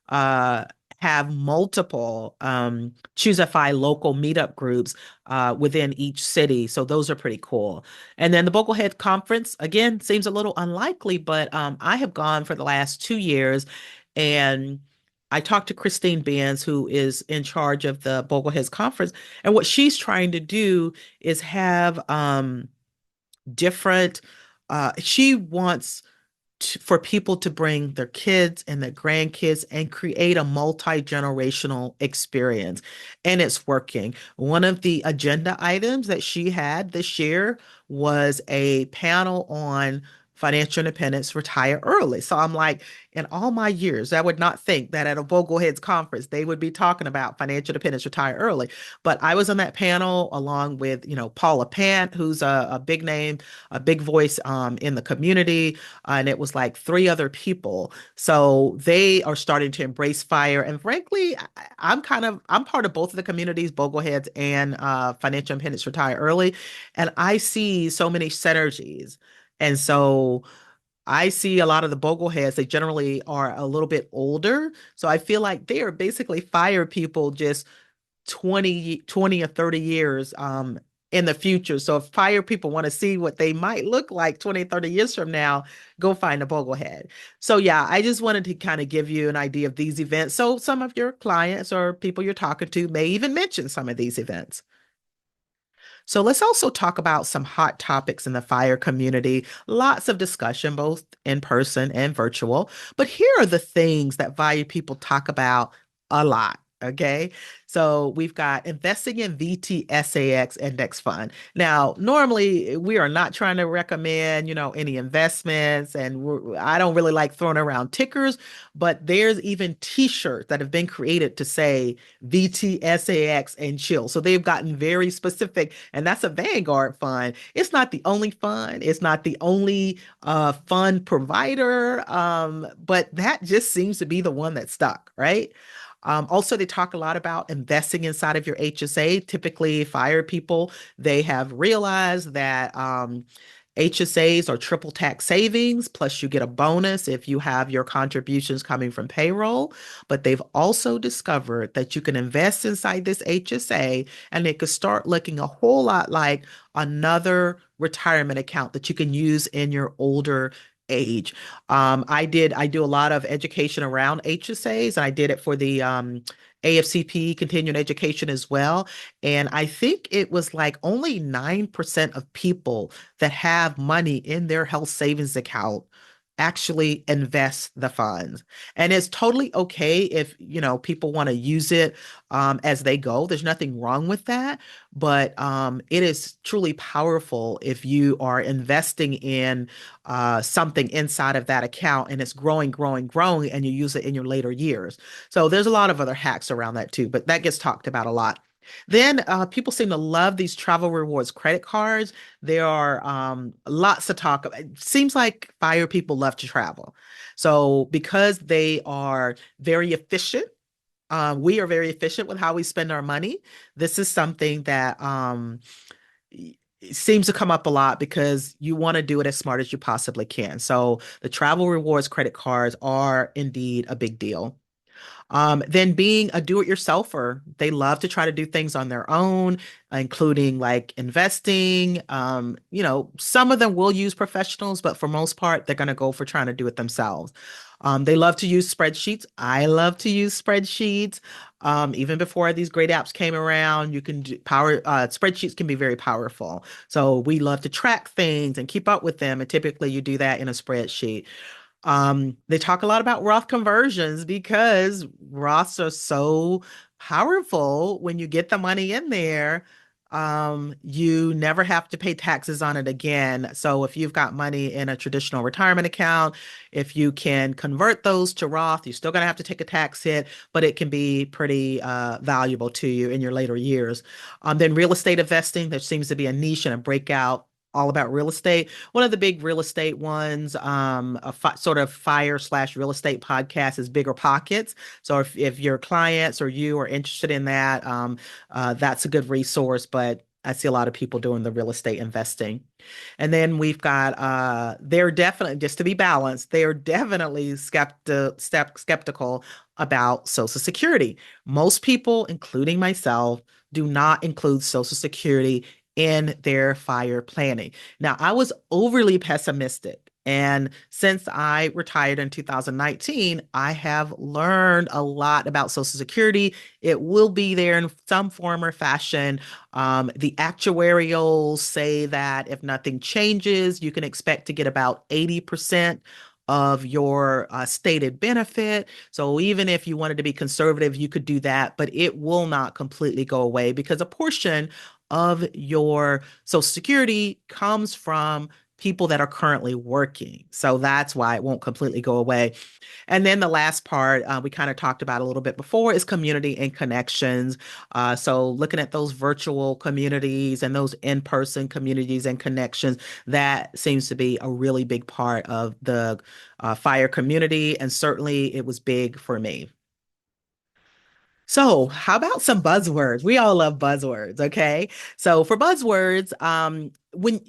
uh, have multiple Choose FI local meetup groups within each city. So those are pretty cool. And then the Boglehead Conference, again, seems a little unlikely, but I have gone for the last 2 years, and I talked to Christine Benz, who is in charge of the Bogleheads Conference. And what she's trying to do is have different, she wants for people to bring their kids and their grandkids and create a multi-generational experience. And it's working. One of the agenda items that she had this year was a panel on financial independence, retire early. So I'm like, in all my years, I would not think that at a Bogleheads conference, they would be talking about financial independence, retire early. But I was on that panel along with, Paula Pant, who's a big name, a big voice in the community, and it was like three other people. So they are starting to embrace fire. And frankly, I'm part of both of the communities, Bogleheads and Financial Independence Retire Early. And I see so many synergies. And so I see a lot of the Bogleheads, they generally are a little bit older. So I feel like they are basically fire people just 20 or 30 years in the future. So if fire people want to see what they might look like 20, 30 years from now, go find a Boglehead. So yeah, I just wanted to kind of give you an idea of these events. So some of your clients or people you're talking to may even mention some of these events. So let's also talk about some hot topics in the fire community. Lots of discussion, both in person and virtual. But here are the things that fire people talk about a lot. Okay. So we've got investing in VTSAX index fund. Now, normally we are not trying to recommend, any investments, and I don't really like throwing around tickers, but there's even t-shirts that have been created to say VTSAX and chill. So they've gotten very specific, and that's a Vanguard fund. It's not the only fund. It's not the only fund provider, but that just seems to be the one that stuck, right? Also, they talk a lot about investing inside of your HSA. Typically, FIRE people, they have realized that HSAs are triple tax savings, plus you get a bonus if you have your contributions coming from payroll. But they've also discovered that you can invest inside this HSA and it could start looking a whole lot like another retirement account that you can use in your older age. I do a lot of education around HSAs, and I did it for the AFCPE continuing education as well. And I think it was like only 9% of people that have money in their health savings account actually invest the funds. And it's totally okay if, people want to use it as they go. There's nothing wrong with that. But it is truly powerful if you are investing in something inside of that account and it's growing, growing, growing, and you use it in your later years. So there's a lot of other hacks around that too, but that gets talked about a lot. Then people seem to love these travel rewards credit cards. There are lots to talk about. It seems like FIRE people love to travel. So because they are very efficient, we are very efficient with how we spend our money. This is something that it seems to come up a lot because you want to do it as smart as you possibly can. So the travel rewards credit cards are indeed a big deal. Then being a do-it-yourselfer, they love to try to do things on their own, including like investing. Some of them will use professionals, but for most part, they're going to go for trying to do it themselves. They love to use spreadsheets. I love to use spreadsheets. Even before these great apps came around, you can do spreadsheets can be very powerful. So we love to track things and keep up with them. And typically you do that in a spreadsheet. They talk a lot about Roth conversions because Roths are so powerful when you get the money in there. You never have to pay taxes on it again. So if you've got money in a traditional retirement account, if you can convert those to Roth, you're still going to have to take a tax hit, but it can be pretty valuable to you in your later years. Then real estate investing, there seems to be a niche and a breakout all about real estate. One of the big real estate ones, sort of FIRE/real estate podcast is Bigger Pockets. So if your clients or you are interested in that, that's a good resource. But I see a lot of people doing the real estate investing. And then we've got they're definitely, just to be balanced, they are definitely skeptical about Social Security. Most people, including myself, do not include Social Security in their FIRE planning. Now, I was overly pessimistic. And since I retired in 2019, I have learned a lot about Social Security. It will be there in some form or fashion. The actuarials say that if nothing changes, you can expect to get about 80% of your stated benefit. So even if you wanted to be conservative, you could do that, but it will not completely go away because a portion of your Social Security comes from people that are currently working. So that's why it won't completely go away. And then the last part we kind of talked about a little bit before is community and connections. So looking at those virtual communities and those in-person communities and connections, that seems to be a really big part of the FIRE community. And certainly it was big for me. So, how about some buzzwords? We all love buzzwords, okay? So, for buzzwords, when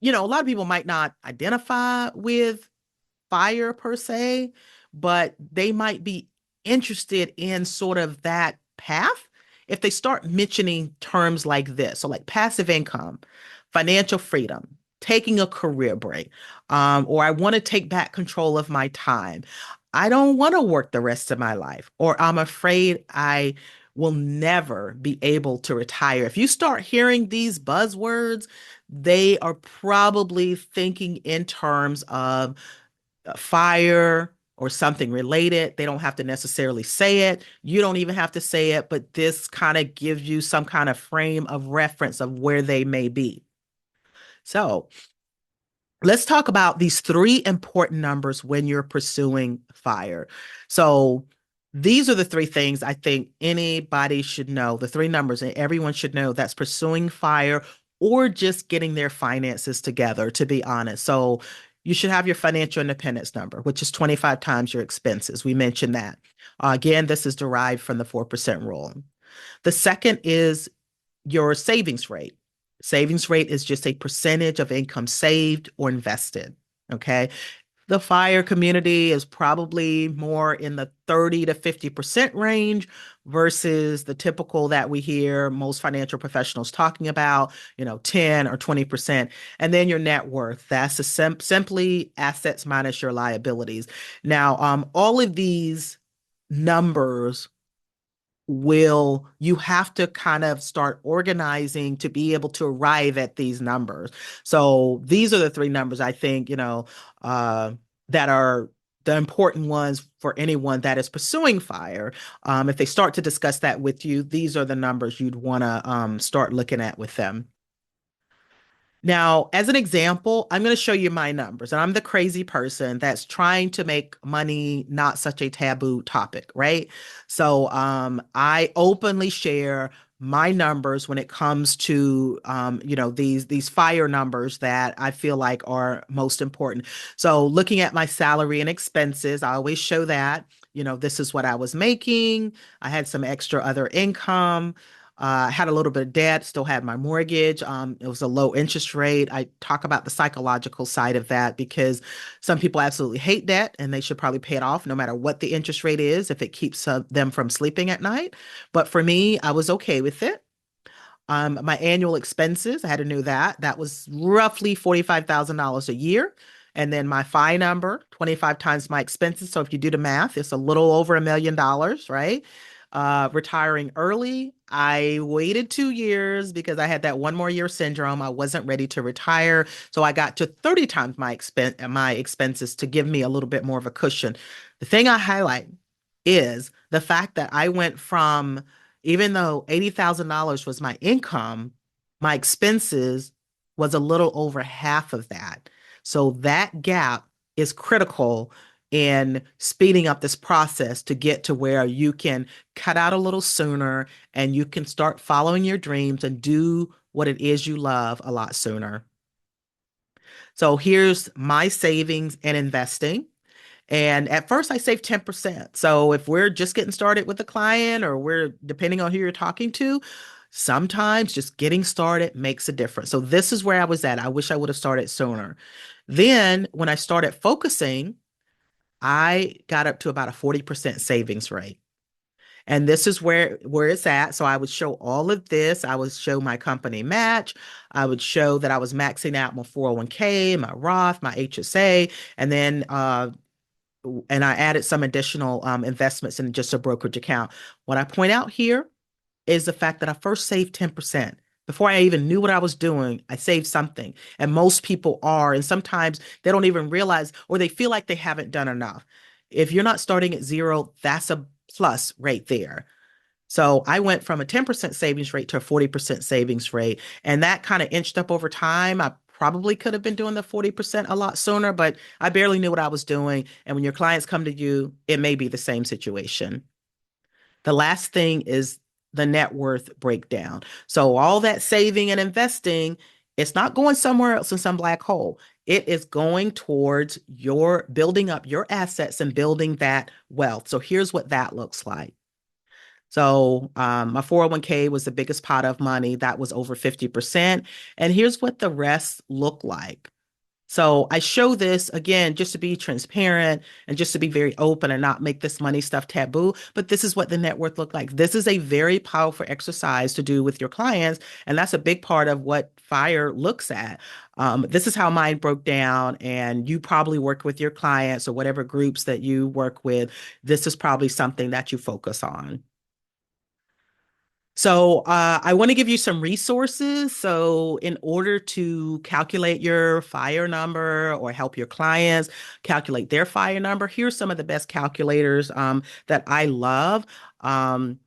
a lot of people might not identify with FIRE per se, but they might be interested in sort of that path if they start mentioning terms like this. So, like passive income, financial freedom, taking a career break, or I want to take back control of my time. I don't want to work the rest of my life, or I'm afraid I will never be able to retire. If you start hearing these buzzwords, they are probably thinking in terms of FIRE or something related. They don't have to necessarily say it. You don't even have to say it, but this kind of gives you some kind of frame of reference of where they may be. So let's talk about these three important numbers when you're pursuing FIRE. So these are the three things I think anybody should know, the three numbers and everyone should know that's pursuing FIRE or just getting their finances together, to be honest. So you should have your financial independence number, which is 25 times your expenses. We mentioned that. Again, this is derived from the 4% rule. The second is your savings rate. Savings rate is just a percentage of income saved or invested. Okay. The FIRE community is probably more in the 30 to 50% range versus the typical that we hear most financial professionals talking about, 10 or 20%. And then your net worth, that's simply assets minus your liabilities. Now, all of these numbers you have to kind of start organizing to be able to arrive at these numbers. So these are the three numbers I think, that are the important ones for anyone that is pursuing FIRE. If they start to discuss that with you, these are the numbers you'd want to start looking at with them. Now, as an example, I'm going to show you my numbers. And I'm the crazy person that's trying to make money not such a taboo topic, right? So I openly share my numbers when it comes to these FIRE numbers that I feel like are most important. So looking at my salary and expenses, I always show that, this is what I was making. I had some extra other income. Had a little bit of debt, still had my mortgage. It was a low interest rate. I talk about the psychological side of that because some people absolutely hate debt and they should probably pay it off no matter what the interest rate is if it keeps them from sleeping at night. But for me, I was okay with it. My annual expenses, I had to know that. That was roughly $45,000 a year. And then my FI number, 25 times my expenses. So if you do the math, it's a little over $1 million, right? Retiring early, I waited 2 years because I had that one more year syndrome. I wasn't ready to retire. So I got to 30 times my expenses to give me a little bit more of a cushion. The thing I highlight is the fact that I went from, even though $80,000 was my income, my expenses was a little over half of that. So that gap is critical in speeding up this process to get to where you can cut out a little sooner and you can start following your dreams and do what it is you love a lot sooner. So here's my savings and investing. And at first I saved 10%. So if we're just getting started with a client or we're depending on who you're talking to, sometimes just getting started makes a difference. So this is where I was at. I wish I would have started sooner. Then when I started focusing, I got up to about a 40% savings rate. And this is where it's at. So I would show all of this. I would show my company match. I would show that I was maxing out my 401k, my Roth, my HSA, and then and I added some additional investments in just a brokerage account. What I point out here is the fact that I first saved 10%. Before I even knew what I was doing, I saved something. And most people are. And sometimes they don't even realize or they feel like they haven't done enough. If you're not starting at zero, that's a plus right there. So I went from a 10% savings rate to a 40% savings rate. And that kind of inched up over time. I probably could have been doing the 40% a lot sooner, but I barely knew what I was doing. And when your clients come to you, it may be the same situation. The last thing is the net worth breakdown. So all that saving and investing, it's not going somewhere else in some black hole. It is going towards your building up your assets and building that wealth. So here's what that looks like. So my 401k was the biggest pot of money. That was over 50%. And here's what the rest look like. So I show this again just to be transparent and just to be very open and not make this money stuff taboo. But this is what the net worth look like. This is a very powerful exercise to do with your clients. And that's a big part of what FIRE looks at. This is how mine broke down. And you probably work with your clients or whatever groups that you work with. This is probably something that you focus on. I want to give you some resources. So in order to calculate your F.I.R.E number or help your clients calculate their F.I.R.E number, here's some of the best calculators that I love. Um,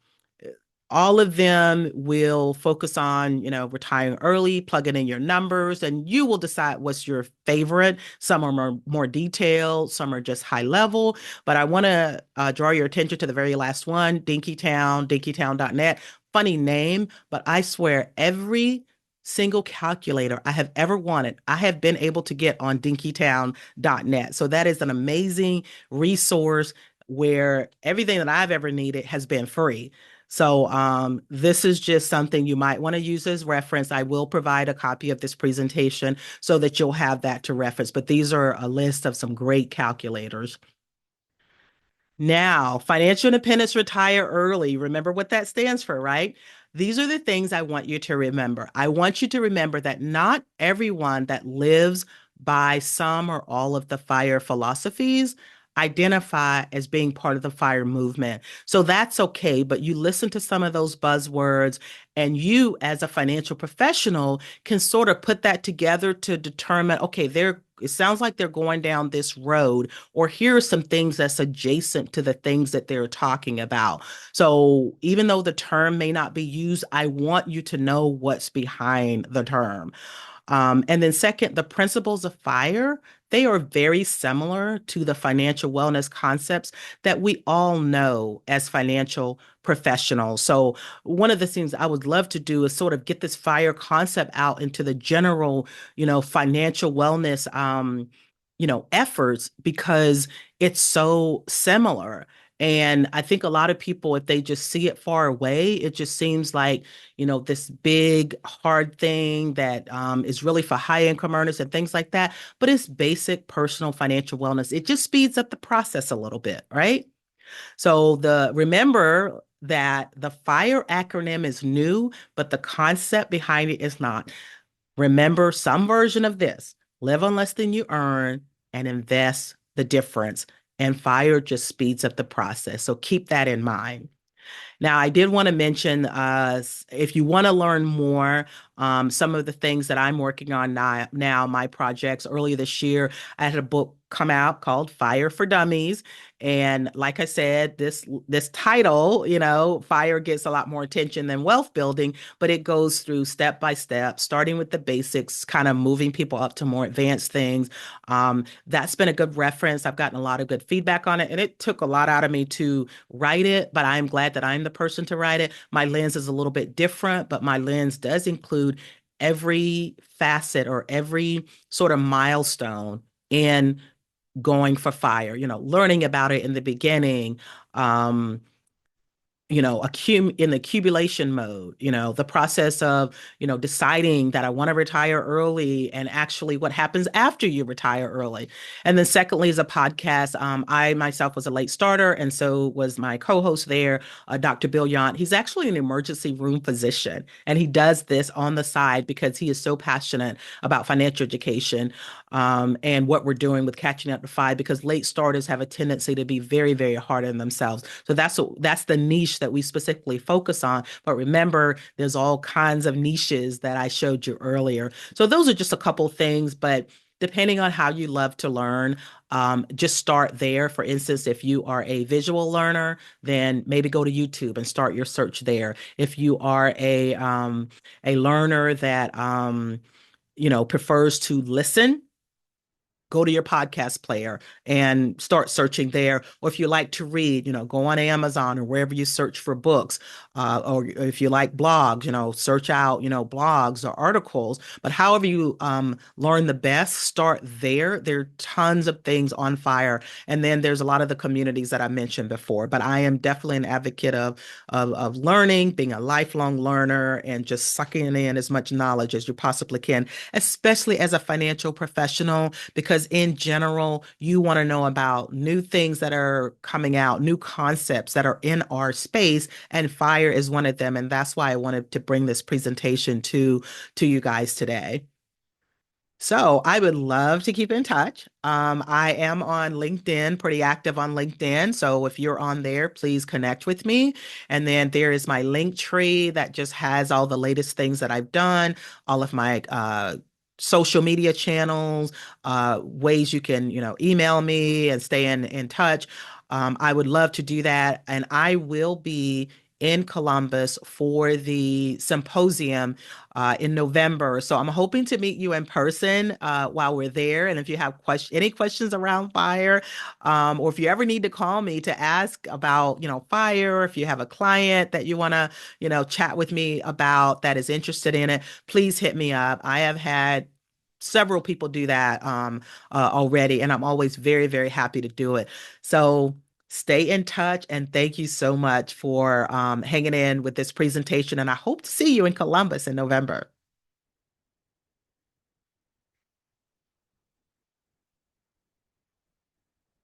all of them will focus on, retiring early, plugging in your numbers, and you will decide what's your favorite. Some are more detailed, some are just high level. But I want to draw your attention to the very last one, dinkytown.net. Funny name, but I swear every single calculator I have ever wanted, I have been able to get on dinkytown.net. So that is an amazing resource where everything that I've ever needed has been free. This is just something you might want to use as reference. I will provide a copy of this presentation so that you'll have that to reference, but these are a list of some great calculators. Now, financial independence, retire early. Remember what that stands for, right? These are the things I want you to remember. I want you to remember that not everyone that lives by some or all of the FIRE philosophies identify as being part of the FIRE movement. So that's okay, but you listen to some of those buzzwords, and you, as a financial professional, can sort of put that together to determine, okay, it sounds like they're going down this road, or here are some things that's adjacent to the things that they're talking about. So even though the term may not be used, I want you to know what's behind the term. And then second, the principles of FIRE, they are very similar to the financial wellness concepts that we all know as financial professionals. So one of the things I would love to do is sort of get this FIRE concept out into the general, financial wellness, efforts, because it's so similar. And I think a lot of people, if they just see it far away, it just seems like, this big, hard thing that is really for high income earners and things like that. But it's basic personal financial wellness. It just speeds up the process a little bit, right? So remember that the FIRE acronym is new, but the concept behind it is not. Remember some version of this: live on less than you earn and invest the difference. And FIRE just speeds up the process. So keep that in mind. Now, I did want to mention, if you want to learn more, some of the things that I'm working on now, my projects. Earlier this year, I had a book come out called F.I.R.E for Dummies. And like I said, this title, FIRE gets a lot more attention than wealth building, but it goes through step by step, starting with the basics, kind of moving people up to more advanced things. That's been a good reference. I've gotten a lot of good feedback on it, and it took a lot out of me to write it, but I'm glad that I'm the person to write it. My lens is a little bit different, but my lens does include every facet or every sort of milestone in going for FIRE, learning about it in the beginning, in the accumulation mode, the process of, deciding that I want to retire early, and actually what happens after you retire early. And then secondly is a podcast. I myself was a late starter, and so was my co-host there, Dr. Bill Yount. He's actually an emergency room physician, and he does this on the side because he is so passionate about financial education, and what we're doing with catching up to five, because late starters have a tendency to be very, very hard on themselves. So that's the niche that we specifically focus on. But remember, there's all kinds of niches that I showed you earlier. So those are just a couple things, but depending on how you love to learn, just start there. For instance, if you are a visual learner, then maybe go to YouTube and start your search there. If you are a learner that prefers to listen, go to your podcast player and start searching there. Or if you like to read, go on Amazon or wherever you search for books. Or if you like blogs, search out, blogs or articles. But however you learn the best, start there. There are tons of things on FIRE. And then there's a lot of the communities that I mentioned before. But I am definitely an advocate of learning, being a lifelong learner, and just sucking in as much knowledge as you possibly can, especially as a financial professional, because in general, you want to know about new things that are coming out, new concepts that are in our space, and FIRE is one of them. And that's why I wanted to bring this presentation to you guys today. So I would love to keep in touch. I am on LinkedIn, pretty active on LinkedIn. So if you're on there, please connect with me. And then there is my link tree that just has all the latest things that I've done, all of my social media channels, ways you can, email me and stay in touch. I would love to do that. And I will be in Columbus for the symposium in November. So I'm hoping to meet you in person while we're there. And if you have any questions around fire, or if you ever need to call me to ask about, fire, if you have a client that you want to, chat with me about that is interested in it, please hit me up. I have had several people do that already, and I'm always very, very happy to do it. So stay in touch, and thank you so much for hanging in with this presentation. And I hope to see you in Columbus in November.